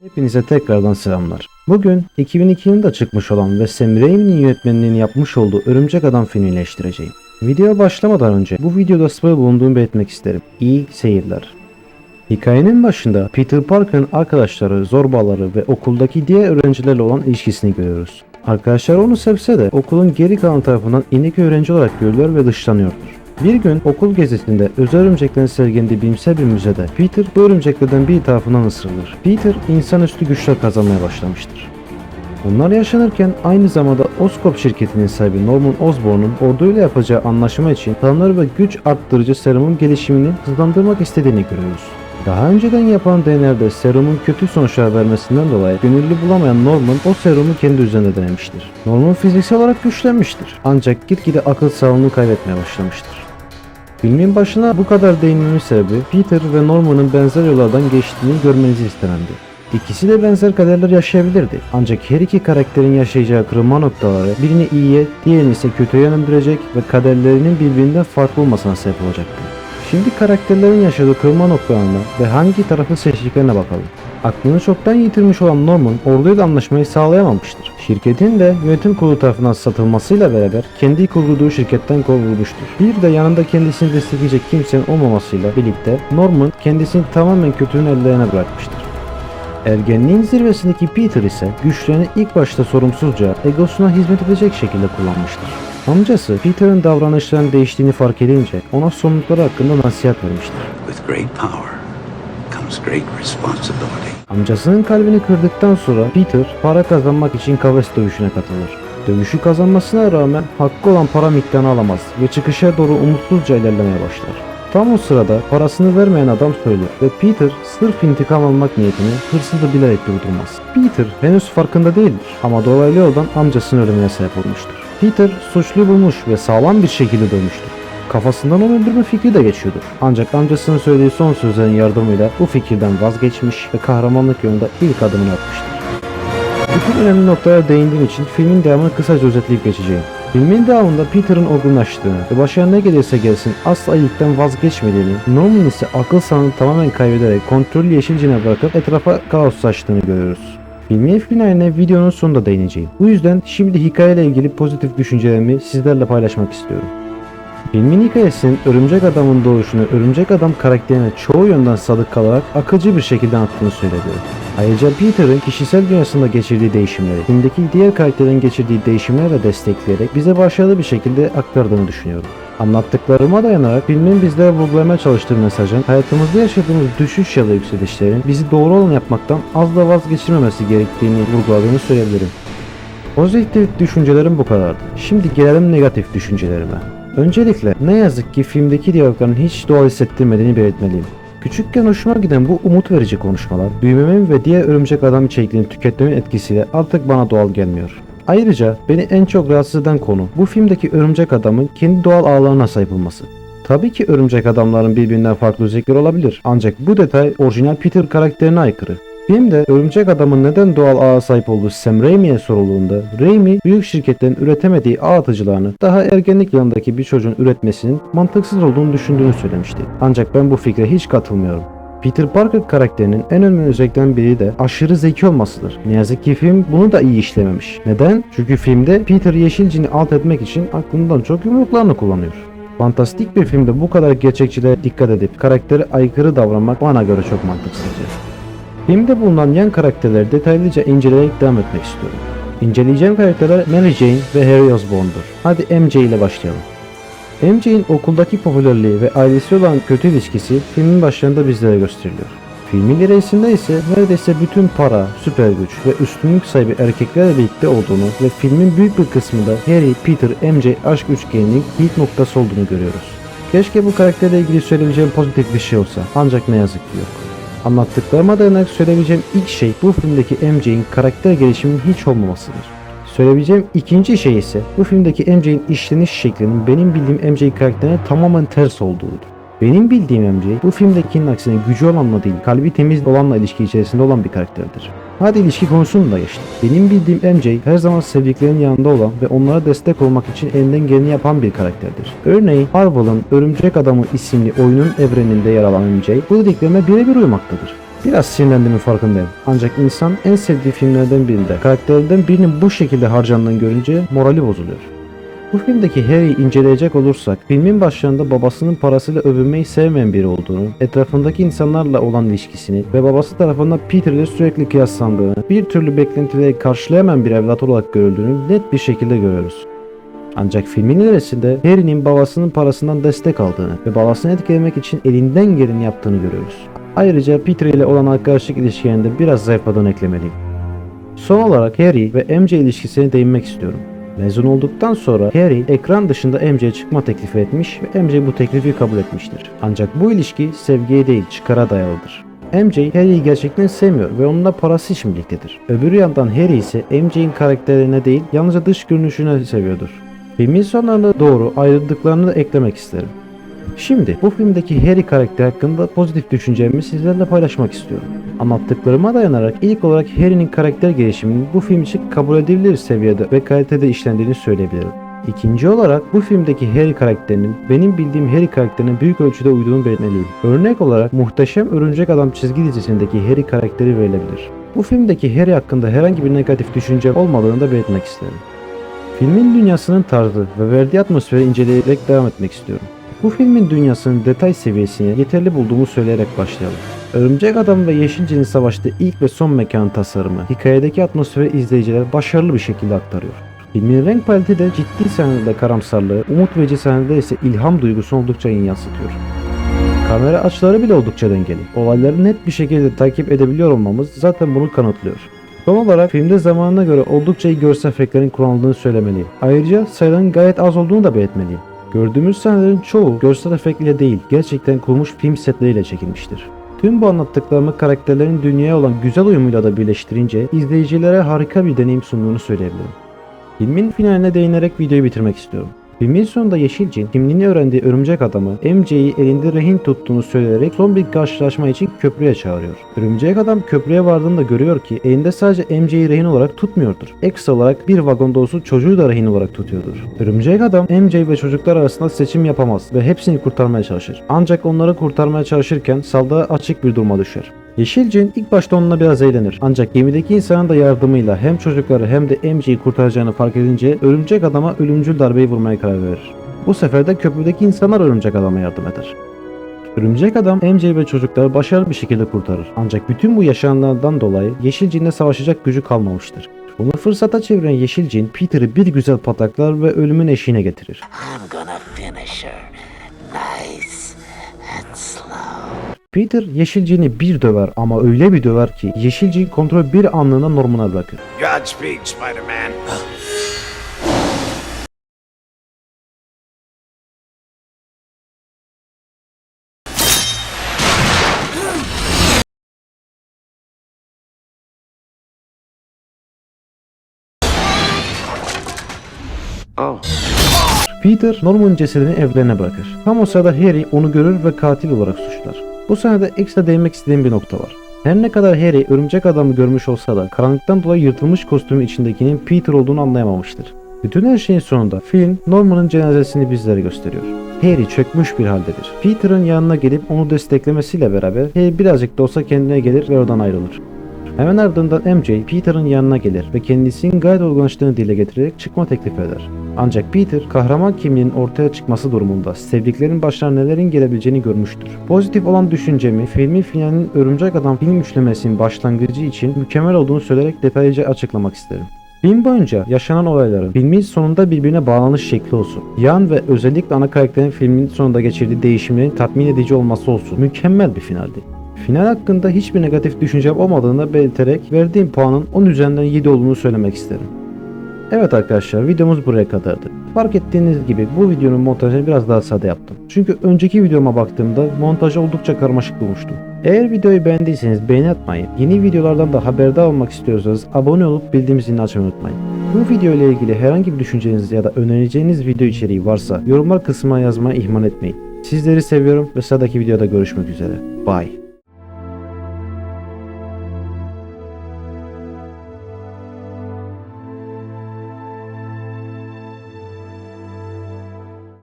Hepinize tekrardan selamlar. Bugün 2002 yılında çıkmış olan ve Sam Raimi'nin yönetmenliğini yapmış olduğu Örümcek Adam filmini eleştireceğim. Videoya başlamadan önce bu videoda spoiler bulunduğumu belirtmek isterim. İyi seyirler. Hikayenin başında Peter Parker'ın arkadaşları, zorbaları ve okuldaki diğer öğrencilerle olan ilişkisini görüyoruz. Arkadaşlar onu sevse de okulun geri kalan tarafından inek öğrenci olarak görülüyor ve dışlanıyordur. Bir gün okul gezisinde özel örümceklerin sergilendiği bilimsel bir müzede Peter bu örümceklerden bir tarafından ısırılır. Peter insanüstü güçler kazanmaya başlamıştır. Bunlar yaşanırken aynı zamanda Oscorp şirketinin sahibi Norman Osborn'un orduyla yapacağı anlaşma için tanrı ve güç arttırıcı serumun gelişimini hızlandırmak istediğini görüyoruz. Daha önceden yapılan deneylerde serumun kötü sonuçlar vermesinden dolayı gönüllü bulamayan Norman o serumu kendi üzerinde denemiştir. Norman fiziksel olarak güçlenmiştir ancak gitgide akıl sağlığını kaybetmeye başlamıştır. Filmin başına bu kadar değinmemin sebebi Peter ve Norman'ın benzer yollardan geçtiğini görmenizi istememdi. İkisi de benzer kaderler yaşayabilirdi. Ancak her iki karakterin yaşayacağı kırılma noktaları birini iyiye, diğerini ise kötüye yönlendirecek ve kaderlerinin birbirinden farklı olmasına sebep olacaktı. Şimdi karakterlerin yaşadığı kırılma noktalarına ve hangi tarafı seçtiklerine bakalım. Aklını çoktan yitirmiş olan Norman orduyla anlaşmayı sağlayamamıştır. Şirketin de yönetim kurulu tarafından satılmasıyla beraber kendi kurduğu şirketten kovulmuştur. Bir de yanında kendisini destekleyecek kimsenin olmamasıyla birlikte Norman kendisini tamamen kötünün ellerine bırakmıştır. Ergenliğin zirvesindeki Peter ise güçlerini ilk başta sorumsuzca egosuna hizmet edecek şekilde kullanmıştır. Amcası Peter'ın davranışlarının değiştiğini fark edince ona sorumlulukları hakkında nasihat vermiştir. With great power comes great responsibility. Amcasının kalbini kırdıktan sonra Peter para kazanmak için kafes dövüşüne katılır. Dövüşü kazanmasına rağmen hakkı olan para miktarını alamaz ve çıkışa doğru umutsuzca ilerlemeye başlar. Tam o sırada parasını vermeyen adam söyler ve Peter sırf intikam almak niyetini hırsızı bilerek durdurmaz. Peter henüz farkında değildir ama dolaylı yoldan amcasının ölümüne sebep olmuştur. Peter suçluyu bulmuş ve sağlam bir şekilde dövmüştür. Kafasından onu öldürme fikri de geçiyordur. Ancak amcasının söylediği son sözlerin yardımıyla bu fikirden vazgeçmiş ve kahramanlık yolunda ilk adımını atmıştır. Bütün önemli noktalara değindiğim için filmin devamını kısaca özetleyip geçeceğim. Filmin devamında Peter'ın olgunlaştığını ve başına ne gelirse gelsin asla iyilikten vazgeçmediğini, Norman ise akıl sağlığını tamamen kaybederek kontrolü yeşilcine bırakıp etrafa kaos saçtığını görüyoruz. Filmin finaline videonun sonunda değineceğim. Bu yüzden şimdi hikayeyle ilgili pozitif düşüncelerimi sizlerle paylaşmak istiyorum. Filmin hikayesinin Örümcek Adam'ın doğuşunu Örümcek Adam karakterine çoğu yönden sadık kalarak akılcı bir şekilde anlattığını söyledi. Ayrıca Peter'ın kişisel dünyasında geçirdiği değişimleri, filmdeki diğer karakterlerin geçirdiği değişimlerle destekleyerek bize başarılı bir şekilde aktardığını düşünüyorum. Anlattıklarıma dayanarak filmin bizlere vurgulamaya çalıştığı mesajın hayatımızda yaşadığımız düşüş ya da yükselişlerin bizi doğru olan yapmaktan az da vazgeçirmemesi gerektiğini vurguladığını söyleyebilirim. Pozitif düşüncelerim bu kadardı. Şimdi gelelim negatif düşüncelerime. Öncelikle ne yazık ki filmdeki diyalogların hiç doğal hissettirmediğini belirtmeliyim. Küçükken hoşuma giden bu umut verici konuşmalar, büyümemin ve diğer Örümcek Adam içeriklerini tüketmemin etkisiyle artık bana doğal gelmiyor. Ayrıca beni en çok rahatsız eden konu bu filmdeki Örümcek Adam'ın kendi doğal ağlarına sahip olması. Tabii ki Örümcek Adamların birbirinden farklı özellikleri olabilir ancak bu detay orijinal Peter karakterine aykırı. Filmde Örümcek Adam'ın neden doğal ağa sahip olduğu Sam Raimi'ye sorulduğunda Raimi büyük şirketlerin üretemediği ağ atıcılarını daha ergenlik yılındaki bir çocuğun üretmesinin mantıksız olduğunu düşündüğünü söylemişti. Ancak ben bu fikre hiç katılmıyorum. Peter Parker karakterinin en önemli özelliklerinden biri de aşırı zeki olmasıdır. Ne yazık ki film bunu da iyi işlememiş. Neden? Çünkü filmde Peter yeşil cini alt etmek için aklından çok yumruklarını kullanıyor. Fantastik bir filmde bu kadar gerçekçiliğe dikkat edip karaktere aykırı davranmak bana göre çok mantıksızca. Filmde bulunan yan karakterleri detaylıca inceleyerek devam etmek istiyorum. İnceleyeceğim karakterler Mary Jane ve Harry Osborn'dur. Hadi MJ ile başlayalım. MJ'in okuldaki popülerliği ve ailesi olan kötü ilişkisi filmin başlarında bizlere gösteriliyor. Filmin ilerisinde ise neredeyse bütün para, süper güç ve üstünlük sahibi erkeklerle birlikte olduğunu ve filmin büyük bir kısmında Harry, Peter, MJ aşk üçgeninin ilk noktası olduğunu görüyoruz. Keşke bu karakterle ilgili söyleyebileceğim pozitif bir şey olsa ancak ne yazık ki yok. Anlattıklarıma dayanarak söyleyebileceğim ilk şey bu filmdeki MJ'in karakter gelişiminin hiç olmamasıdır. Söyleyebileceğim ikinci şey ise bu filmdeki MJ'in işleniş şeklinin benim bildiğim MJ karakterine tamamen ters olduğudur. Benim bildiğim MJ bu filmdekinin aksine gücü olanla değil kalbi temiz olanla ilişki içerisinde olan bir karakterdir. Hadi ilişki konusunu da geçtim. Benim bildiğim MJ her zaman sevdiklerinin yanında olan ve onlara destek olmak için elinden geleni yapan bir karakterdir. Örneğin Marvel'ın Örümcek Adamı isimli oyunun evreninde yer alan MJ bu dediklerime birebir uymaktadır. Biraz sinirlendiğimin farkındayım. Ancak insan en sevdiği filmlerden birinde karakterlerden birinin bu şekilde harcandığını görünce morali bozuluyor. Bu filmdeki Harry'i inceleyecek olursak, filmin başlarında babasının parasıyla övünmeyi sevmeyen biri olduğunu, etrafındaki insanlarla olan ilişkisini ve babası tarafından Peter ile sürekli kıyaslandığını, bir türlü beklentileri karşılayamayan bir evlat olarak görüldüğünü net bir şekilde görüyoruz. Ancak filmin ilerisinde Harry'nin babasının parasından destek aldığını ve babasını etkilemek için elinden geleni yaptığını görüyoruz. Ayrıca Peter ile olan arkadaşlık ilişkilerinde biraz zayıfladığını eklemeliyim. Son olarak Harry ve MJ ilişkisine değinmek istiyorum. Mezun olduktan sonra Harry ekran dışında MJ'ye çıkma teklifi etmiş ve MJ bu teklifi kabul etmiştir. Ancak bu ilişki sevgiye değil çıkara dayalıdır. MJ Harry'yi gerçekten sevmiyor ve onunla parası için birliktedir. Öbür yandan Harry ise MJ'in karakterine değil yalnızca dış görünüşüne seviyordur. Filmin sonlarına doğru ayrıldıklarını da eklemek isterim. Şimdi bu filmdeki Harry karakteri hakkında pozitif düşüncelerimi sizlerle paylaşmak istiyorum. Anlattıklarıma dayanarak ilk olarak Harry'nin karakter gelişiminin bu film için kabul edilebilir seviyede ve kalitede işlendiğini söyleyebilirim. İkinci olarak bu filmdeki Harry karakterinin benim bildiğim Harry karakterine büyük ölçüde uyduğunu belirtmeliyim. Örnek olarak Muhteşem Örümcek Adam çizgi dizisindeki Harry karakteri verilebilir. Bu filmdeki Harry hakkında herhangi bir negatif düşünce olmadığını da belirtmek isterim. Filmin dünyasının tarzı ve verdiği atmosferi inceleyerek devam etmek istiyorum. Bu filmin dünyasının detay seviyesini yeterli bulduğumu söyleyerek başlayalım. Örümcek Adam ve Yeşilcinin savaştığı ilk ve son mekan tasarımı, hikayedeki atmosferi izleyiciler başarılı bir şekilde aktarıyor. Filmin renk paleti de ciddi sahnede karamsarlığı, umut verici sahnede ise ilham duygusunu oldukça iyi yansıtıyor. Kamera açıları bile oldukça dengeli. Olayları net bir şekilde takip edebiliyor olmamız zaten bunu kanıtlıyor. Son olarak filmde zamanına göre oldukça iyi görsel efektlerin kullanıldığını söylemeliyim. Ayrıca sayıların gayet az olduğunu da belirtmeliyim. Gördüğümüz sahnelerin çoğu görsel efektle değil, gerçekten kurulmuş film setleriyle çekilmiştir. Tüm bu anlattıklarımı karakterlerin dünyaya olan güzel uyumuyla da birleştirince izleyicilere harika bir deneyim sunduğunu söyleyebilirim. Filmin finaline değinerek videoyu bitirmek istiyorum. Filmin sonunda Yeşilcin, kimliğini öğrendiği örümcek adamı MJ'yi elinde rehin tuttuğunu söyleyerek son bir karşılaşma için köprüye çağırıyor. Örümcek adam köprüye vardığında görüyor ki elinde sadece MJ'yi rehin olarak tutmuyordur. Ekstra olarak bir vagon dolusu çocuğu da rehin olarak tutuyordur. Örümcek adam MJ ve çocuklar arasında seçim yapamaz ve hepsini kurtarmaya çalışır. Ancak onları kurtarmaya çalışırken saldığı açık bir duruma düşer. Yeşilcin ilk başta onunla biraz eğlenir. Ancak gemideki insanın da yardımıyla hem çocukları hem de MJ'yi kurtaracağını fark edince örümcek adama ölümcül darbeyi vurmaya karar verir. Bu sefer de köprüdeki insanlar örümcek adama yardım eder. Örümcek adam MJ ve çocukları başarılı bir şekilde kurtarır. Ancak bütün bu yaşananlardan dolayı Yeşilcin'le savaşacak gücü kalmamıştır. Bunu fırsata çeviren Yeşilcin, Peter'ı bir güzel pataklar ve ölümün eşiğine getirir. I'm gonna finish her. Nice and slow. Peter Yeşilcin'i bir döver ama öyle bir döver ki Yeşilcin kontrolü bir anlığına normuna bırakır. Godspeed, Spider-Man. Oh. Peter Norman'ın cesedini evlerine bırakır. Tam o sırada Harry onu görür ve katil olarak suçlar. Bu sahnede ekstra değinmek istediğim bir nokta var. Her ne kadar Harry örümcek adamı görmüş olsa da karanlıktan dolayı yırtılmış kostümün içindekinin Peter olduğunu anlayamamıştır. Bütün her şeyin sonunda film Norman'ın cenazesini bizlere gösteriyor. Harry çökmüş bir haldedir. Peter'ın yanına gelip onu desteklemesiyle beraber Harry birazcık da olsa kendine gelir ve oradan ayrılır. Hemen ardından MJ Peter'ın yanına gelir ve kendisinin gayet olgunlaştığını dile getirerek çıkma teklif eder. Ancak Peter kahraman kimliğinin ortaya çıkması durumunda sevdiklerinin başlarına nelerin gelebileceğini görmüştür. Pozitif olan düşüncemi filmin finalinin Örümcek Adam film üçlemesinin başlangıcı için mükemmel olduğunu söyleyerek detaylıca açıklamak isterim. Film boyunca yaşanan olayların filmin sonunda birbirine bağlanış şekli olsun. Yan ve özellikle ana karakterin filmin sonunda geçirdiği değişimlerin tatmin edici olması olsun. Mükemmel bir finaldi. Final hakkında hiçbir negatif düşüncem olmadığını belirterek verdiğim puanın 10 üzerinden 7 olduğunu söylemek isterim. Evet arkadaşlar, videomuz buraya kadardı. Fark ettiğiniz gibi bu videonun montajını biraz daha sade yaptım. Çünkü önceki videoma baktığımda montajı oldukça karmaşık bulmuştum. Eğer videoyu beğendiyseniz beğeni atmayı, yeni videolardan da haberdar olmak istiyorsanız abone olup bildirim zilini açmayı unutmayın. Bu video ile ilgili herhangi bir düşünceniz ya da önereceğiniz video içeriği varsa yorumlar kısmına yazmayı ihmal etmeyin. Sizleri seviyorum ve sıradaki videoda görüşmek üzere. Bye.